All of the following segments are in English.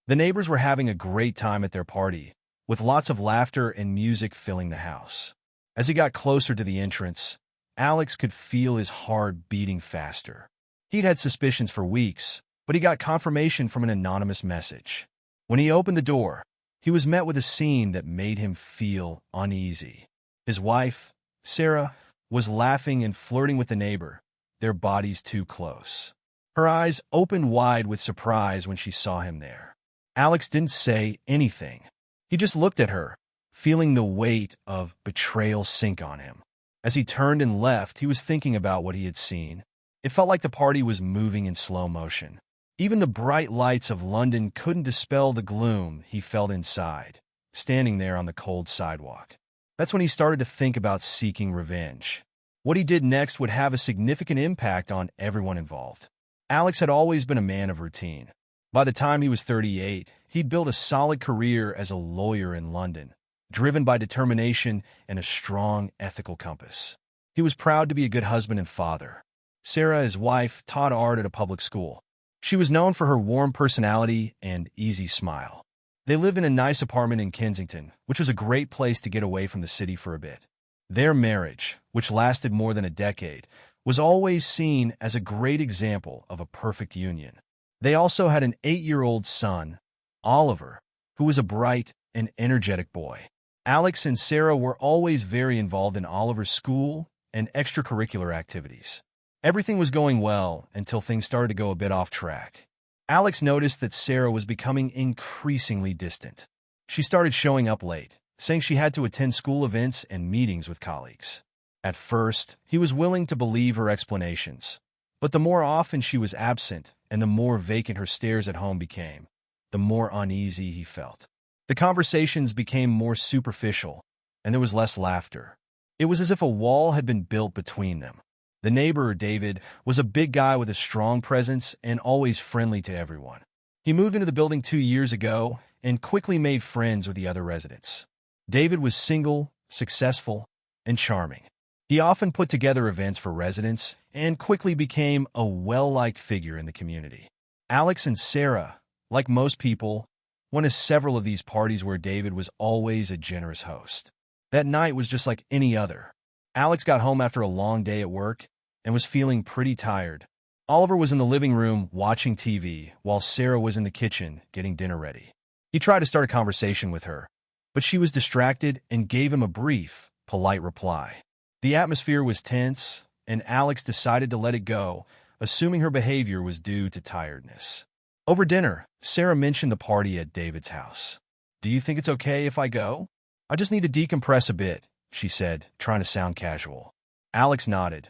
The neighbors were having a great time at their party, with lots of laughter and music filling the house. As he got closer to the entrance, Alex could feel his heart beating faster. He'd had suspicions for weeks, but he got confirmation from an anonymous message. When he opened the door, he was met with a scene that made him feel uneasy. His wife, Sarah, was laughing and flirting with the neighbor, their bodies too close. Her eyes opened wide with surprise when she saw him there. Alex didn't say anything. He just looked at her, feeling the weight of betrayal sink on him. As he turned and left, he was thinking about what he had seen. It felt like the party was moving in slow motion. Even the bright lights of London couldn't dispel the gloom he felt inside, standing there on the cold sidewalk. That's when he started to think about seeking revenge. What he did next would have a significant impact on everyone involved. Alex had always been a man of routine. By the time he was 38, he'd built a solid career as a lawyer in London, driven by determination and a strong ethical compass. He was proud to be a good husband and father. Sarah, his wife, taught art at a public school. She was known for her warm personality and easy smile. They lived in a nice apartment in Kensington, which was a great place to get away from the city for a bit. Their marriage, which lasted more than a decade, was always seen as a great example of a perfect union. They also had an 8-year-old son, Oliver, who was a bright and energetic boy. Alex and Sarah were always very involved in Oliver's school and extracurricular activities. Everything was going well until things started to go a bit off track. Alex noticed that Sarah was becoming increasingly distant. She started showing up late, saying she had to attend school events and meetings with colleagues. At first, he was willing to believe her explanations, but the more often she was absent and the more vacant her stares at home became, the more uneasy he felt. The conversations became more superficial, and there was less laughter. It was as if a wall had been built between them. The neighbor, David, was a big guy with a strong presence and always friendly to everyone. He moved into the building 2 years ago and quickly made friends with the other residents. David was single, successful, and charming. He often put together events for residents and quickly became a well-liked figure in the community. Alex and Sarah, like most people, went to several of these parties where David was always a generous host. That night was just like any other. Alex got home after a long day at work and was feeling pretty tired. Oliver was in the living room watching TV while Sarah was in the kitchen getting dinner ready. He tried to start a conversation with her, but she was distracted and gave him a brief, polite reply. The atmosphere was tense, and Alex decided to let it go, assuming her behavior was due to tiredness. Over dinner, Sarah mentioned the party at David's house. "Do you think it's okay if I go? I just need to decompress a bit," she said, trying to sound casual. Alex nodded,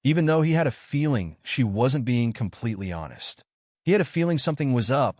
even though he had a feeling she wasn't being completely honest. He had a feeling something was up,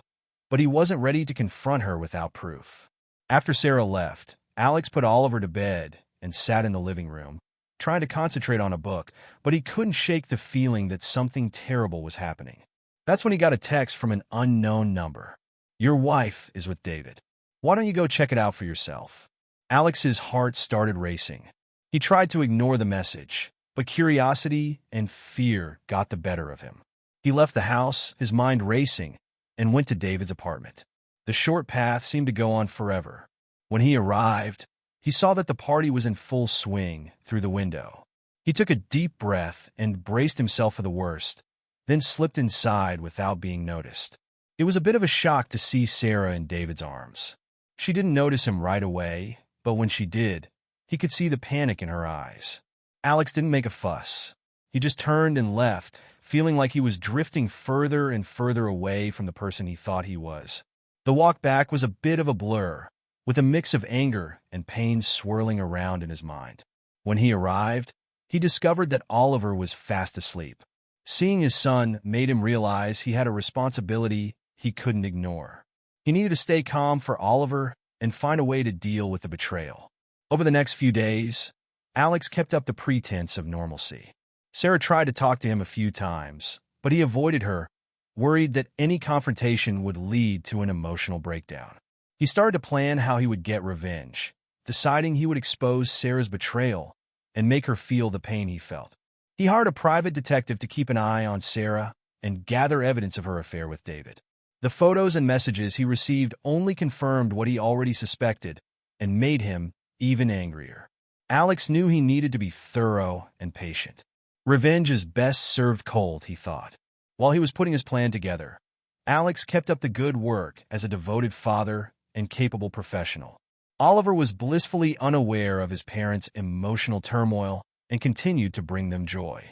but he wasn't ready to confront her without proof. After Sarah left, Alex put Oliver to bed and sat in the living room, trying to concentrate on a book, but he couldn't shake the feeling that something terrible was happening. That's when he got a text from an unknown number. "Your wife is with David. Why don't you go check it out for yourself?" Alex's heart started racing. He tried to ignore the message, but curiosity and fear got the better of him. He left the house, his mind racing, and went to David's apartment. The short path seemed to go on forever. When he arrived, he saw that the party was in full swing through the window. He took a deep breath and braced himself for the worst, then slipped inside without being noticed. It was a bit of a shock to see Sarah in David's arms. She didn't notice him right away, but when she did, he could see the panic in her eyes. Alex didn't make a fuss. He just turned and left, feeling like he was drifting further and further away from the person he thought he was. The walk back was a bit of a blur, with a mix of anger and pain swirling around in his mind. When he arrived, he discovered that Oliver was fast asleep. Seeing his son made him realize he had a responsibility he couldn't ignore. He needed to stay calm for Oliver and find a way to deal with the betrayal. Over the next few days, Alex kept up the pretense of normalcy. Sarah tried to talk to him a few times, but he avoided her, worried that any confrontation would lead to an emotional breakdown. He started to plan how he would get revenge, deciding he would expose Sarah's betrayal and make her feel the pain he felt. He hired a private detective to keep an eye on Sarah and gather evidence of her affair with David. The photos and messages he received only confirmed what he already suspected and made him even angrier. Alex knew he needed to be thorough and patient. Revenge is best served cold, he thought. While he was putting his plan together, Alex kept up the good work as a devoted father and capable professional. Oliver was blissfully unaware of his parents' emotional turmoil and continued to bring them joy.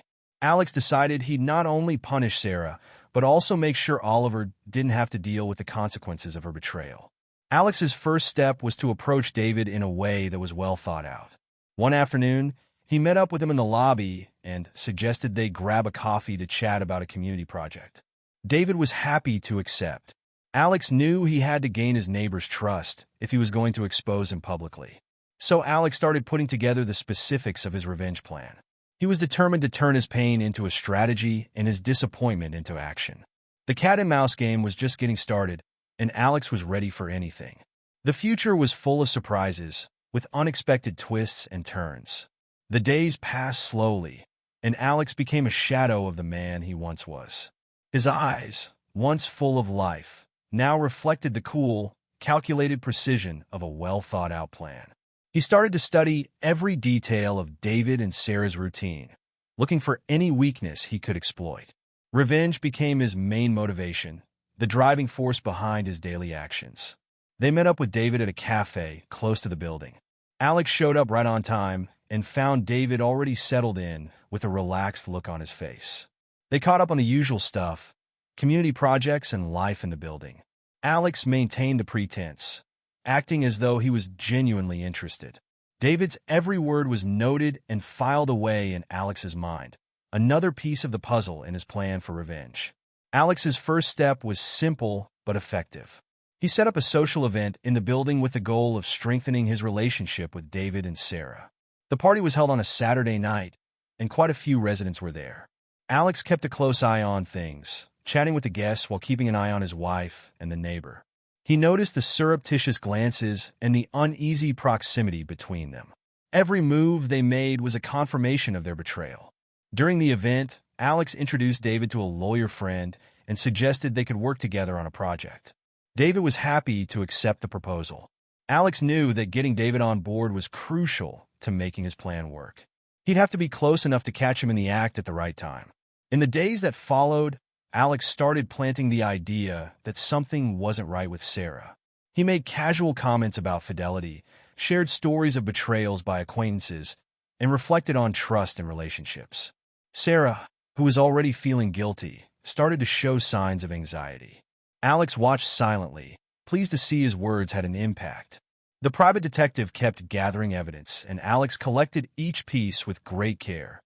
Alex decided he'd not only punish Sarah, but also make sure Oliver didn't have to deal with the consequences of her betrayal. Alex's first step was to approach David in a way that was well thought out. One afternoon, he met up with him in the lobby and suggested they grab a coffee to chat about a community project. David was happy to accept. Alex knew he had to gain his neighbor's trust if he was going to expose him publicly. So Alex started putting together the specifics of his revenge plan. He was determined to turn his pain into a strategy and his disappointment into action. The cat-and-mouse game was just getting started, and Alex was ready for anything. The future was full of surprises, with unexpected twists and turns. The days passed slowly, and Alex became a shadow of the man he once was. His eyes, once full of life, now reflected the cool, calculated precision of a well-thought-out plan. He started to study every detail of David and Sarah's routine, looking for any weakness he could exploit. Revenge became his main motivation, the driving force behind his daily actions. They met up with David at a cafe close to the building. Alex showed up right on time and found David already settled in with a relaxed look on his face. They caught up on the usual stuff, community projects and life in the building. Alex maintained the pretense, acting as though he was genuinely interested. David's every word was noted and filed away in Alex's mind, another piece of the puzzle in his plan for revenge. Alex's first step was simple but effective. He set up a social event in the building with the goal of strengthening his relationship with David and Sarah. The party was held on a Saturday night, and quite a few residents were there. Alex kept a close eye on things, chatting with the guests while keeping an eye on his wife and the neighbor. He noticed the surreptitious glances and the uneasy proximity between them. Every move they made was a confirmation of their betrayal. During the event, Alex introduced David to a lawyer friend and suggested they could work together on a project. David was happy to accept the proposal. Alex knew that getting David on board was crucial to making his plan work. He'd have to be close enough to catch him in the act at the right time. In the days that followed, Alex started planting the idea that something wasn't right with Sarah. He made casual comments about fidelity, shared stories of betrayals by acquaintances, and reflected on trust in relationships. Sarah, who was already feeling guilty, started to show signs of anxiety. Alex watched silently, pleased to see his words had an impact. The private detective kept gathering evidence, and Alex collected each piece with great care.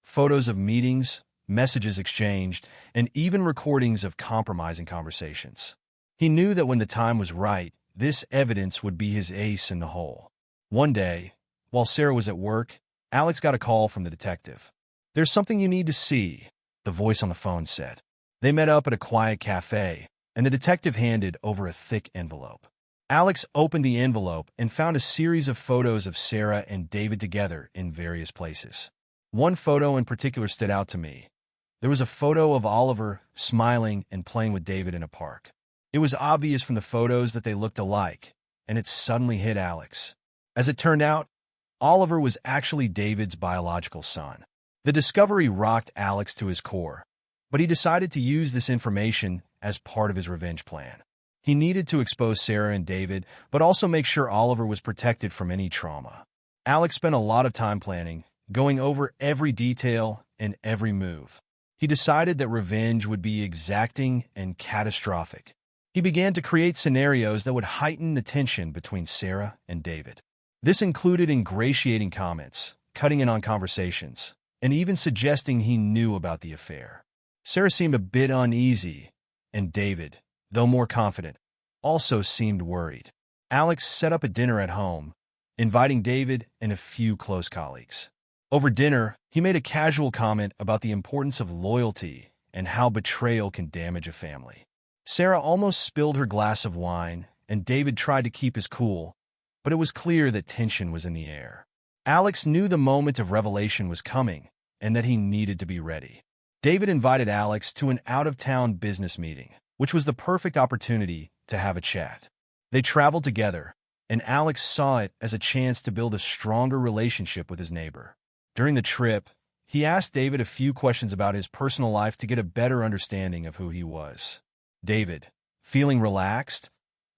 Photos of meetings, messages exchanged, and even recordings of compromising conversations. He knew that when the time was right, this evidence would be his ace in the hole. One day, while Sarah was at work, Alex got a call from the detective. "There's something you need to see," the voice on the phone said. They met up at a quiet cafe, and the detective handed over a thick envelope. Alex opened the envelope and found a series of photos of Sarah and David together in various places. One photo in particular stood out to me. There was a photo of Oliver smiling and playing with David in a park. It was obvious from the photos that they looked alike, and it suddenly hit Alex. As it turned out, Oliver was actually David's biological son. The discovery rocked Alex to his core, but he decided to use this information as part of his revenge plan. He needed to expose Sarah and David, but also make sure Oliver was protected from any trauma. Alex spent a lot of time planning, going over every detail and every move. He decided that revenge would be exacting and catastrophic. He began to create scenarios that would heighten the tension between Sarah and David. This included ingratiating comments, cutting in on conversations, and even suggesting he knew about the affair. Sarah seemed a bit uneasy, and David, though more confident, also seemed worried. Alex set up a dinner at home, inviting David and a few close colleagues. Over dinner, he made a casual comment about the importance of loyalty and how betrayal can damage a family. Sarah almost spilled her glass of wine, and David tried to keep his cool, but it was clear that tension was in the air. Alex knew the moment of revelation was coming and that he needed to be ready. David invited Alex to an out-of-town business meeting, which was the perfect opportunity to have a chat. They traveled together, and Alex saw it as a chance to build a stronger relationship with his neighbor. During the trip, he asked David a few questions about his personal life to get a better understanding of who he was. David, feeling relaxed,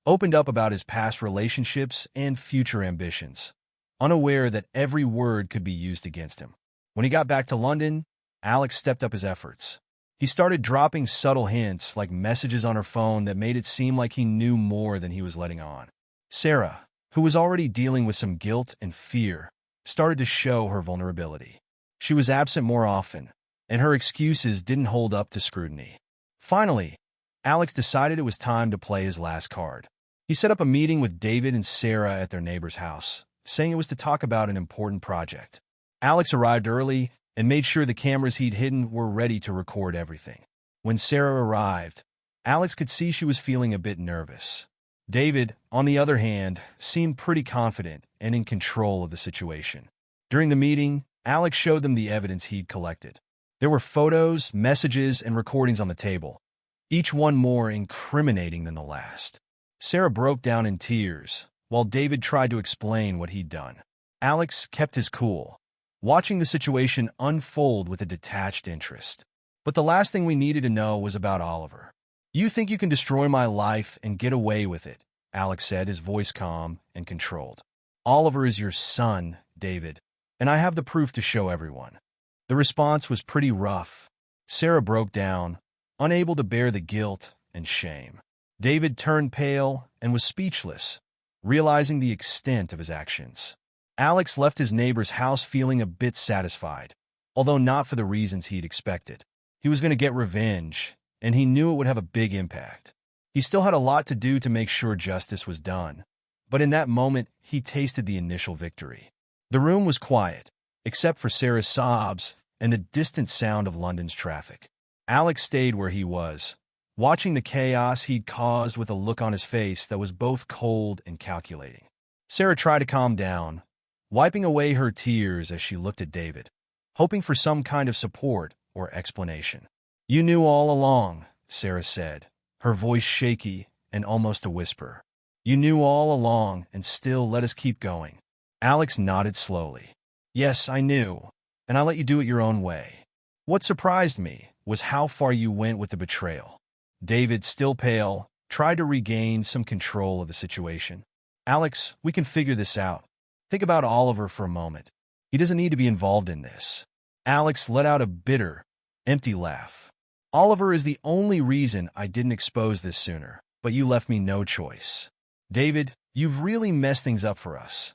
opened up about his past relationships and future ambitions, unaware that every word could be used against him. When he got back to London, Alex stepped up his efforts. He started dropping subtle hints like messages on her phone that made it seem like he knew more than he was letting on. Sarah, who was already dealing with some guilt and fear, started to show her vulnerability. She was absent more often, and her excuses didn't hold up to scrutiny. Finally, Alex decided it was time to play his last card. He set up a meeting with David and Sarah at their neighbor's house, saying it was to talk about an important project. Alex arrived early and made sure the cameras he'd hidden were ready to record everything. When Sarah arrived, Alex could see she was feeling a bit nervous. David, on the other hand, seemed pretty confident and in control of the situation. During the meeting, Alex showed them the evidence he'd collected. There were photos, messages, and recordings on the table, each one more incriminating than the last. Sarah broke down in tears, while David tried to explain what he'd done. Alex kept his cool, watching the situation unfold with a detached interest. But the last thing we needed to know was about Oliver. "You think you can destroy my life and get away with it," Alex said, his voice calm and controlled. "Oliver is your son, David, and I have the proof to show everyone." The response was pretty rough. Sarah broke down, unable to bear the guilt and shame. David turned pale and was speechless, realizing the extent of his actions. Alex left his neighbor's house feeling a bit satisfied, although not for the reasons he'd expected. He was going to get revenge, and he knew it would have a big impact. He still had a lot to do to make sure justice was done, but in that moment, he tasted the initial victory. The room was quiet, except for Sarah's sobs and the distant sound of London's traffic. Alex stayed where he was, watching the chaos he'd caused with a look on his face that was both cold and calculating. Sarah tried to calm down, wiping away her tears as she looked at David, hoping for some kind of support or explanation. "You knew all along," Sarah said, her voice shaky and almost a whisper. "You knew all along and still let us keep going." Alex nodded slowly. "Yes, I knew, and I let you do it your own way. What surprised me was how far you went with the betrayal." David, still pale, tried to regain some control of the situation. "Alex, we can figure this out. Think about Oliver for a moment. He doesn't need to be involved in this." Alex let out a bitter, empty laugh. "Oliver is the only reason I didn't expose this sooner, but you left me no choice. David, you've really messed things up for us.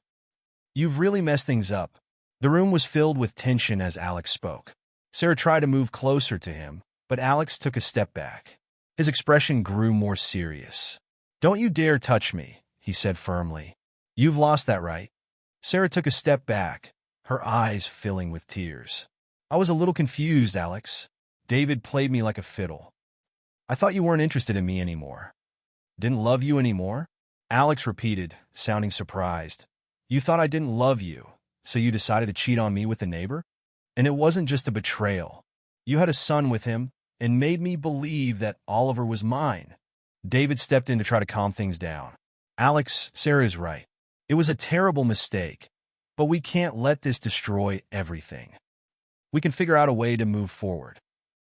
You've really messed things up." The room was filled with tension as Alex spoke. Sarah tried to move closer to him, but Alex took a step back. His expression grew more serious. "Don't you dare touch me," he said firmly. "You've lost that right." Sarah took a step back, her eyes filling with tears. "I was a little confused, Alex. David played me like a fiddle. I thought you weren't interested in me anymore." "Didn't love you anymore?" Alex repeated, sounding surprised. "You thought I didn't love you, so you decided to cheat on me with a neighbor? And it wasn't just a betrayal. You had a son with him and made me believe that Oliver was mine." David stepped in to try to calm things down. "Alex, Sarah is right. It was a terrible mistake, but we can't let this destroy everything. We can figure out a way to move forward."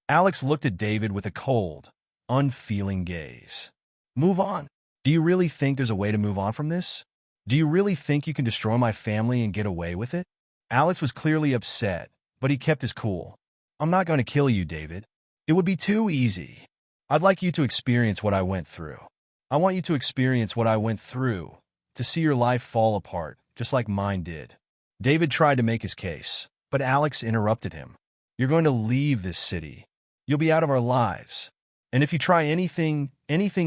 Alex looked at David with a cold, unfeeling gaze. "Move on? Do you really think there's a way to move on from this? Do you really think you can destroy my family and get away with it?" Alex was clearly upset, but he kept his cool. "I'm not going to kill you, David. It would be too easy. I'd like you to experience what I went through. I want you to experience what I went through, to see your life fall apart, just like mine did." David tried to make his case, but Alex interrupted him. "You're going to leave this city. You'll be out of our lives. And if you try anything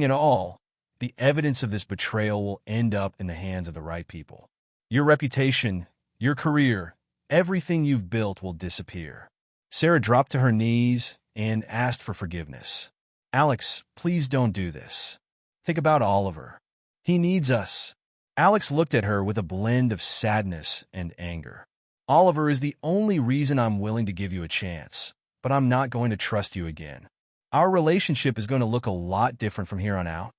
at all, the evidence of this betrayal will end up in the hands of the right people. Your reputation, your career, everything you've built will disappear." Sarah dropped to her knees and asked for forgiveness. "Alex, please don't do this. Think about Oliver. He needs us." Alex looked at her with a blend of sadness and anger. "Oliver is the only reason I'm willing to give you a chance, but I'm not going to trust you again. Our relationship is going to look a lot different from here on out.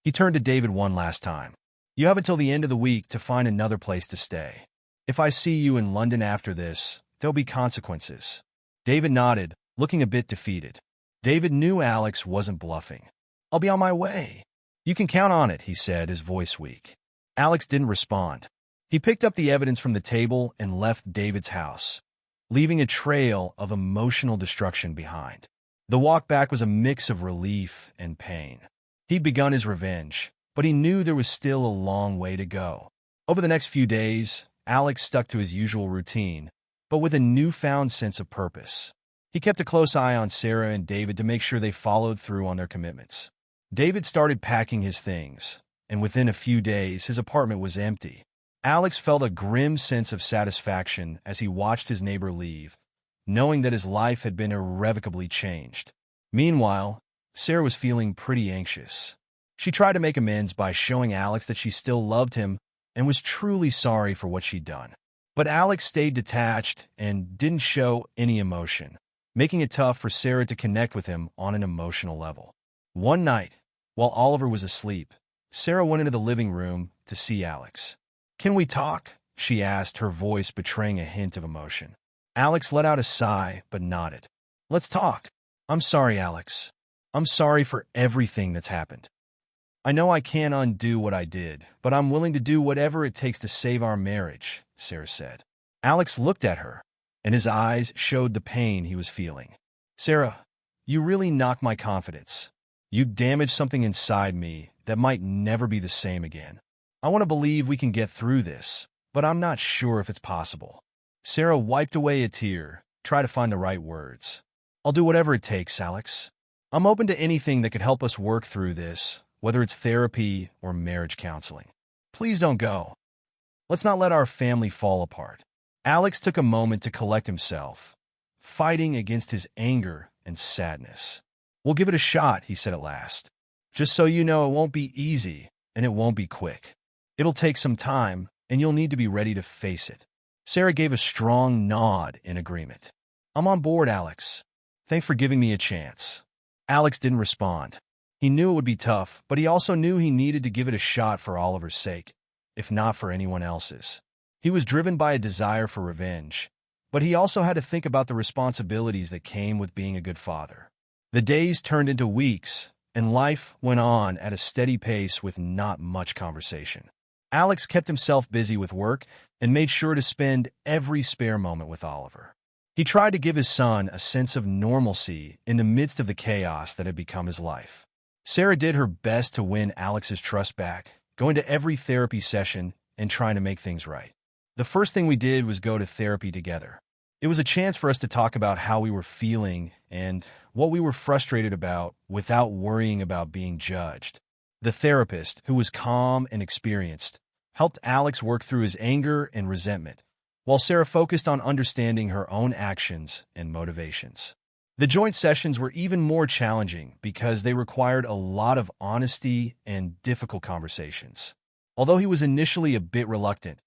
He turned to David one last time. You have until the end of the week to find another place to stay. If I see you in London after this, there'll be consequences. David nodded, looking a bit defeated. David knew Alex wasn't bluffing. I'll be on my way. You can count on it, he said, his voice weak. Alex didn't respond. He picked up the evidence from the table and left David's house, leaving a trail of emotional destruction behind. The walk back was a mix of relief and pain. He'd begun his revenge, but he knew there was still a long way to go. Over the next few days, Alex stuck to his usual routine, but with a newfound sense of purpose. He kept a close eye on Sarah and David to make sure they followed through on their commitments. David started packing his things, and within a few days, his apartment was empty. Alex felt a grim sense of satisfaction as he watched his neighbor leave, knowing that his life had been irrevocably changed. Meanwhile, Sarah was feeling pretty anxious. She tried to make amends by showing Alex that she still loved him and was truly sorry for what she'd done. But Alex stayed detached and didn't show any emotion, making it tough for Sarah to connect with him on an emotional level. One night, while Oliver was asleep, Sarah went into the living room to see Alex. "Can we talk?" she asked, her voice betraying a hint of emotion. Alex let out a sigh but nodded. "Let's talk. I'm sorry, Alex. I'm sorry for everything that's happened. I know I can't undo what I did, but I'm willing to do whatever it takes to save our marriage," Sarah said. Alex looked at her, and his eyes showed the pain he was feeling. "Sarah, you really knocked my confidence. You damaged something inside me that might never be the same again. I want to believe we can get through this, but I'm not sure if it's possible." Sarah wiped away a tear, tried to find the right words. "I'll do whatever it takes, Alex. I'm open to anything that could help us work through this, whether it's therapy or marriage counseling. Please don't go. Let's not let our family fall apart." Alex took a moment to collect himself, fighting against his anger and sadness. "We'll give it a shot," he said at last. "Just so you know, it won't be easy, and it won't be quick. It'll take some time, and you'll need to be ready to face it." Sarah gave a strong nod in agreement. "I'm on board, Alex. Thanks for giving me a chance." Alex didn't respond. He knew it would be tough, but he also knew he needed to give it a shot for Oliver's sake, if not for anyone else's. He was driven by a desire for revenge, but he also had to think about the responsibilities that came with being a good father. The days turned into weeks, and life went on at a steady pace with not much conversation. Alex kept himself busy with work and made sure to spend every spare moment with Oliver. He tried to give his son a sense of normalcy in the midst of the chaos that had become his life. Sarah did her best to win Alex's trust back, going to every therapy session and trying to make things right. The first thing we did was go to therapy together. It was a chance for us to talk about how we were feeling and what we were frustrated about without worrying about being judged. The therapist, who was calm and experienced, helped Alex work through his anger and resentment, while Sarah focused on understanding her own actions and motivations. The joint sessions were even more challenging because they required a lot of honesty and difficult conversations. Although he was initially a bit reluctant,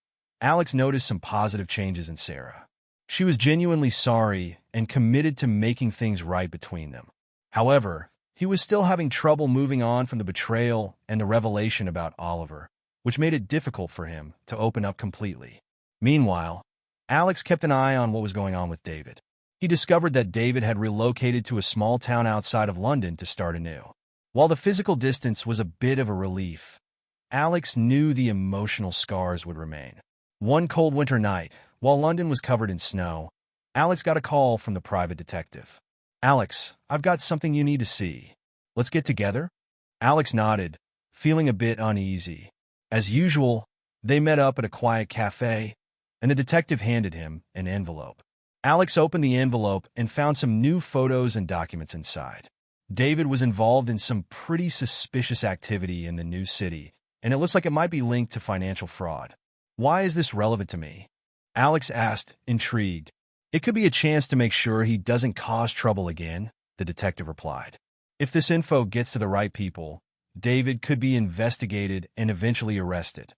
Alex noticed some positive changes in Sarah. She was genuinely sorry and committed to making things right between them. However, he was still having trouble moving on from the betrayal and the revelation about Oliver, which made it difficult for him to open up completely. Meanwhile, Alex kept an eye on what was going on with David. He discovered that David had relocated to a small town outside of London to start anew. While the physical distance was a bit of a relief, Alex knew the emotional scars would remain. One cold winter night, while London was covered in snow, Alex got a call from the private detective. "Alex, I've got something you need to see. Let's get together?" Alex nodded, feeling a bit uneasy. As usual, they met up at a quiet cafe, and the detective handed him an envelope. Alex opened the envelope and found some new photos and documents inside. David was involved in some pretty suspicious activity in the new city, and it looks like it might be linked to financial fraud. "Why is this relevant to me?" Alex asked, intrigued. "It could be a chance to make sure he doesn't cause trouble again," the detective replied. "If this info gets to the right people, David could be investigated and eventually arrested."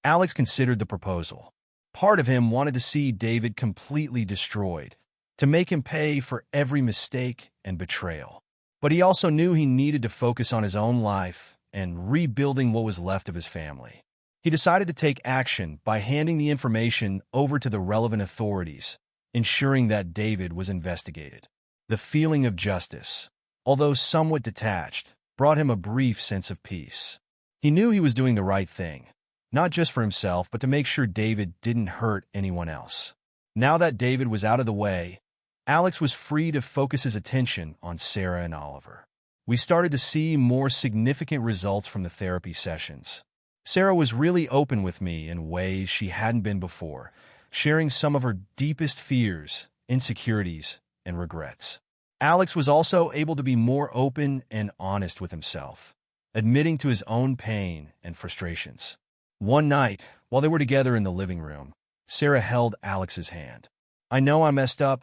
Alex considered the proposal. Part of him wanted to see David completely destroyed, to make him pay for every mistake and betrayal. But he also knew he needed to focus on his own life and rebuilding what was left of his family. He decided to take action by handing the information over to the relevant authorities, ensuring that David was investigated. The feeling of justice, although somewhat detached, brought him a brief sense of peace. He knew he was doing the right thing, not just for himself, but to make sure David didn't hurt anyone else. Now that David was out of the way, Alex was free to focus his attention on Sarah and Oliver. We started to see more significant results from the therapy sessions. Sarah was really open with me in ways she hadn't been before, sharing some of her deepest fears, insecurities, and regrets. Alex was also able to be more open and honest with himself, admitting to his own pain and frustrations. One night, while they were together in the living room, Sarah held Alex's hand. "I know I messed up,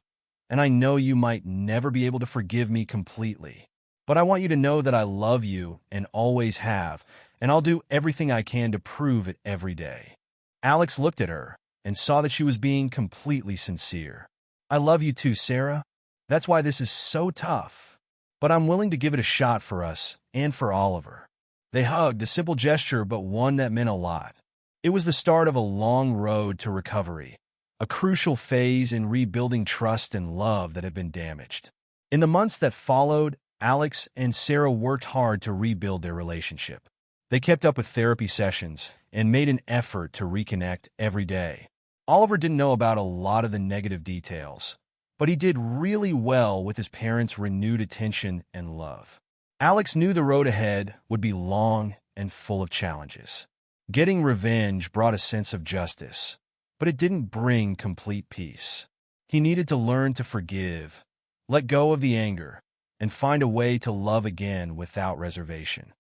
and I know you might never be able to forgive me completely. But I want you to know that I love you and always have, and I'll do everything I can to prove it every day." Alex looked at her and saw that she was being completely sincere. "I love you too, Sarah. That's why this is so tough. But I'm willing to give it a shot for us and for Oliver." They hugged, a simple gesture, but one that meant a lot. It was the start of a long road to recovery, a crucial phase in rebuilding trust and love that had been damaged. In the months that followed, Alex and Sarah worked hard to rebuild their relationship. They kept up with therapy sessions and made an effort to reconnect every day. Oliver didn't know about a lot of the negative details, but he did really well with his parents' renewed attention and love. Alex knew the road ahead would be long and full of challenges. Getting revenge brought a sense of justice, but it didn't bring complete peace. He needed to learn to forgive, let go of the anger, and find a way to love again without reservation.